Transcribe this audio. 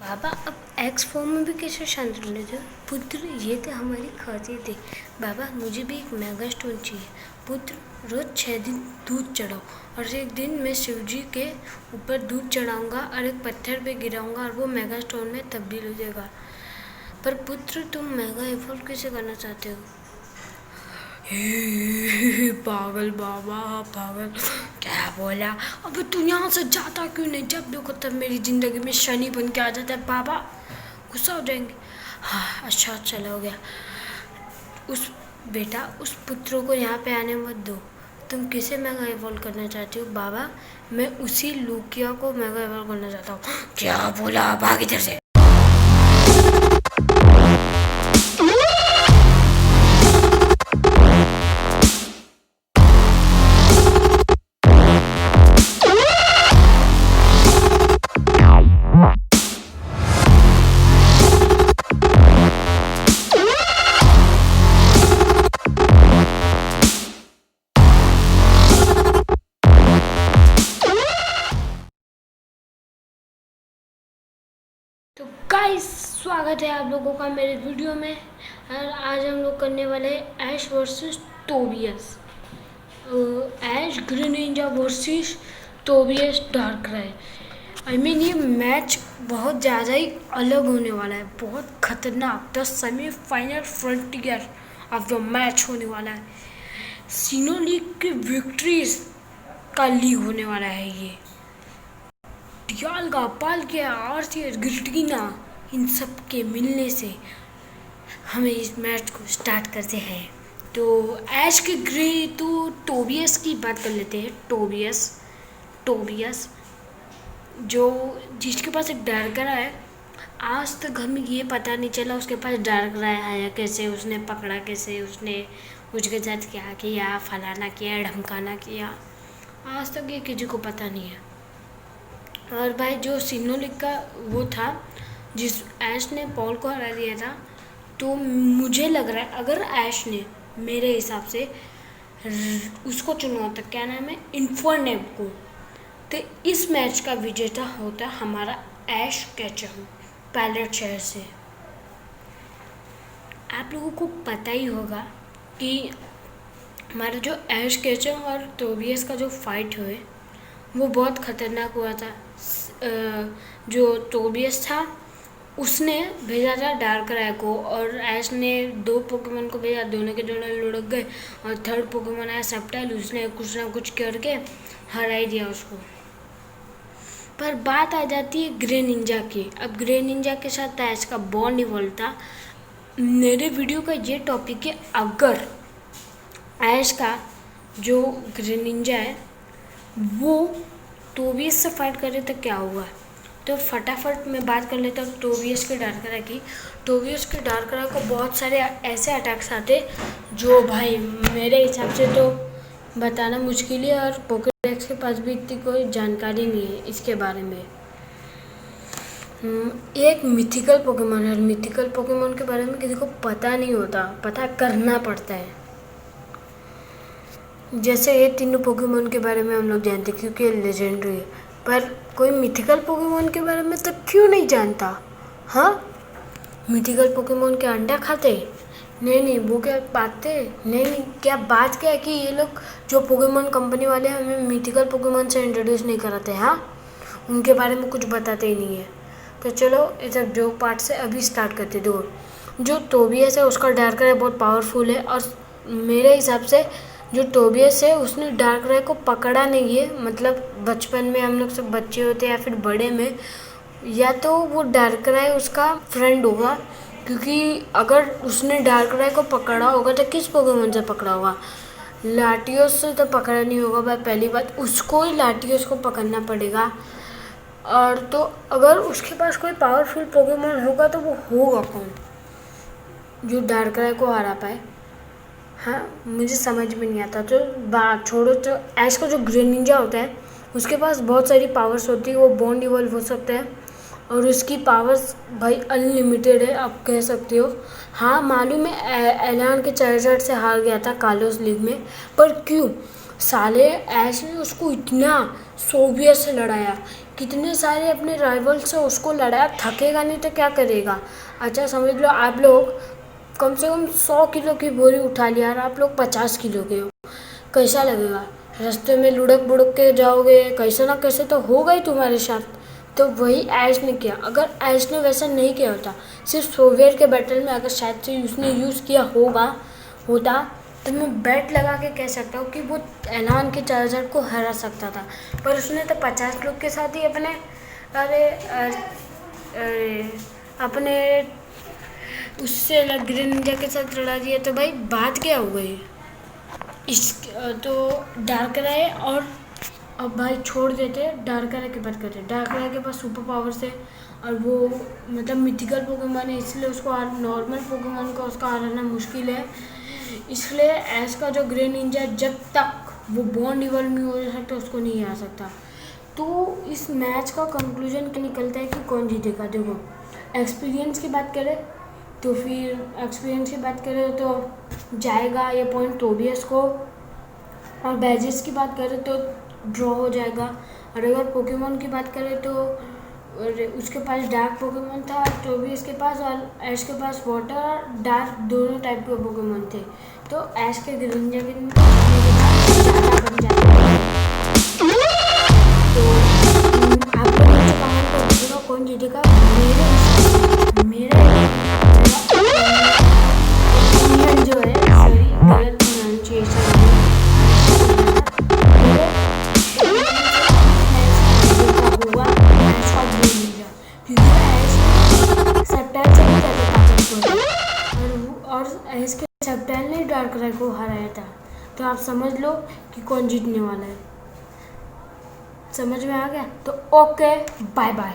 बाबा अब x form में भी कैसे शांत रहने दो। पुत्र ये तो हमारी खासियत है। बाबा मुझे भी एक मेगा स्टोन चाहिए। पुत्र रोज 6 दिन दूध चढ़ाओ और एक दिन मैं शिव जी के ऊपर दूध चढ़ाऊंगा और एक पत्थर पे गिराऊंगा और वो मेगा स्टोन में तब्दील हो जाएगा। पर पुत्र तुम मेगा इवॉल्व कैसे करना चाहते हो? पागल बाबा पागल, क्या बोला? अब तू यहाँ से जाता क्यों नहीं? जब देखो तब मेरी जिंदगी में शनि बन के आ जाता है बाबा, गुस्सा हो जाएंगे। हाँ अच्छा चला हो गया। उस बेटा उस पुत्रों को यहाँ पे आने मत दो। तुम किसे मेगा इवॉल्व करना चाहती हो? बाबा मैं उसी लूकिया को मेगा इवॉल्व करना चाहता हूँ। क्या बोला? भाग इधर से। तो गाइस स्वागत है आप लोगों का मेरे वीडियो में। और आज हम लोग करने वाले हैं Ash versus Tobias. Ash Greninja versus Tobias Darkrai. ये मैच बहुत ज़्यादा ही अलग होने वाला है, बहुत खतरनाक। The semifinal frontier of the match होने वाला है। सीनो लीग की विक्ट्रीज का लीग होने वाला है ये। डियाल्गा, पालकिया, आर्सियस, गिल्टिना, इन सब के मिलने से हमें इस मैच को स्टार्ट करते हैं। तो ऐश के ग्रे तो टोबियस की बात कर लेते हैं। टोबियस जो जिसके पास एक डार्कर है। आज तक हमें ये पता नहीं चला उसके पास डार्क राय आया कैसे, उसने पकड़ा कैसे, उसने उसके साथ क्या किया, फलाना किया, ढमकाना किया। आज तक ये किसी को पता नहीं है। और भाई जो सिनोलिक का वो था जिस ऐश ने पॉल को हरा दिया था, तो मुझे लग रहा है अगर ऐश ने मेरे हिसाब से उसको चुना होता, क्या नाम है, इन्फर्नेम को, तो इस मैच का विजेता होता हमारा ऐश कैचम पैलेट शहर से। आप लोगों को पता ही होगा कि हमारा जो ऐश कैचम और टोबियस का जो फाइट हुए वो बहुत ख़तरनाक हुआ था। जो टोबियस था उसने भेजा था डार्क राय को और ऐश ने 2 पोकेमोन को भेजा, दोनों के दोनों लुढ़क गए और थर्ड पोकेमोन आया सबटाइल, उसने कुछ ना कुछ करके हरा ही दिया उसको। पर बात आ जाती है ग्रे निंजा की। अब ग्रे निंजा के साथ ऐश का बॉन्ड इवॉल्व था। मेरे वीडियो का ये टॉपिक है, अगर ऐश का जो ग्रे निंजा है वो टोबियस से फाइट करे तो क्या हुआ। तो फटाफट मैं बात कर लेता हूँ टोबियस के डार्करा की। टोबियस के डार्करा को बहुत सारे ऐसे अटैक्स आते जो भाई मेरे हिसाब से तो बताना मुश्किल है, और पोकेडेक्स के पास भी इतनी कोई जानकारी नहीं है इसके बारे में। एक मिथिकल पोकेमोन है, मिथिकल पोकेमोन के बारे में किसी को पता नहीं होता, पता करना पड़ता है। जैसे ये तीनों पोकेमोन के बारे में हम लोग जानते क्योंकि लेजेंडरी है, पर कोई मिथिकल पोकेमोन के बारे में तो क्यों नहीं जानता? हाँ, मिथिकल पोकेमोन के अंडा खाते? नहीं, वो क्या पाते? नहीं, क्या बात क्या है कि ये लोग जो पोकेमोन कंपनी वाले हमें मिथिकल पोकेमोन से इंट्रोड्यूस नहीं कराते? हाँ, उनके बारे में कुछ बताते ही नहीं है। तो चलो ये सब जो पार्ट से अभी स्टार्ट करते। दो जो टोबियस है उसका डार्कर है बहुत पावरफुल है, और मेरे हिसाब से जो टोबियस है उसने डार्क राय को पकड़ा नहीं है। मतलब बचपन में हम लोग सब बच्चे होते या फिर बड़े में, या तो वो डार्क राय उसका फ्रेंड होगा, क्योंकि अगर उसने डार्क राय को पकड़ा होगा तो किस पोकेमोन से पकड़ा होगा? लाटियोस से तो पकड़ा नहीं होगा भाई, पहली बात उसको ही लाटियोस को पकड़ना पड़ेगा। और तो अगर उसके पास कोई पावरफुल पोकेमोन होगा तो वो होगा कौन जो डार्क राय को हरा पाए? हाँ, मुझे समझ में नहीं आता। तो बात छोड़ो, तो ऐश का जो ग्रीन निंजा होता है उसके पास बहुत सारी पावर्स होती है, वो बॉन्ड इवॉल्व हो सकता है और उसकी पावर्स भाई अनलिमिटेड है, आप कह सकते हो। हाँ मालूम है एलान के चार्जर से हार गया था कालोस लीग में, पर क्यों? साले ऐश ने उसको इतना सोवियत से लड़ाया, कितने सारे अपने राइवल से उसको लड़ाया, थकेगा नहीं तो क्या करेगा। अच्छा समझ लो आप लोग कम से कम 100 किलो की बोरी उठा लिया और आप लोग 50 किलो के हो, कैसा लगेगा। रास्ते में लुढ़क बुढ़क के जाओगे, कैसे ना कैसे तो होगा ही तुम्हारे साथ। तो वही ऐश ने किया। अगर ऐश ने वैसा नहीं किया होता, सिर्फ सोवियत के बैटल में अगर शायद से उसने यूज़ किया होता तो मैं बैट लगा के कह सकता हूँ कि वो एलान के चार्जर को हरा सकता था। पर उसने तो 50 लोग के साथ ही अपने अपने उससे ग्रीन निंजा के साथ लड़ा दिया। तो भाई बात क्या हो गई इस तो डार्क राय। और अब भाई छोड़ देते, डार्क राय की बात करते। डार्क राय के पास सुपर पावर्स है और वो मतलब मिथिकल पोकेमॉन है, इसलिए उसको नॉर्मल पोकेमॉन का उसका हराना मुश्किल है। इसलिए ऐश का जो ग्रीन निंजा जब तक वो बॉन्ड इवॉल्व नहीं हो सकता उसको नहीं आ सकता। तो इस मैच का कंक्लूजन क्या निकलता है कि कौन जीतेगा। देखो एक्सपीरियंस की बात करें तो जाएगा ये पॉइंट टोबियस को, और बैजेस की बात करें तो ड्रॉ हो जाएगा। और अगर पोकेमॉन की बात करें तो उसके पास डार्क पोकेमॉन था टोबियस के पास, और ऐश के पास वाटर डार्क दोनों टाइप के पोकेमॉन थे। तो ऐश के ग्रीनिंजा के ज़्यादा बन जाएगा। तो आप लोग मुझे कमेंट कर दीजिएगा कौन जीतेगा। मेरा ओपिनियन जो है, सॉरी गलत प्रोनाउंसिएशन हुआ ऐश का ग्रीनिंजा, क्योंकि ऐश सप्टाइल से भी ज़्यादा ताकतवर और ऐश के सप्टाइल ने डार्क राय को हराया था। तो आप समझ लो कि कौन जीतने वाला है। समझ में आ गया? तो ओके, बाय बाय।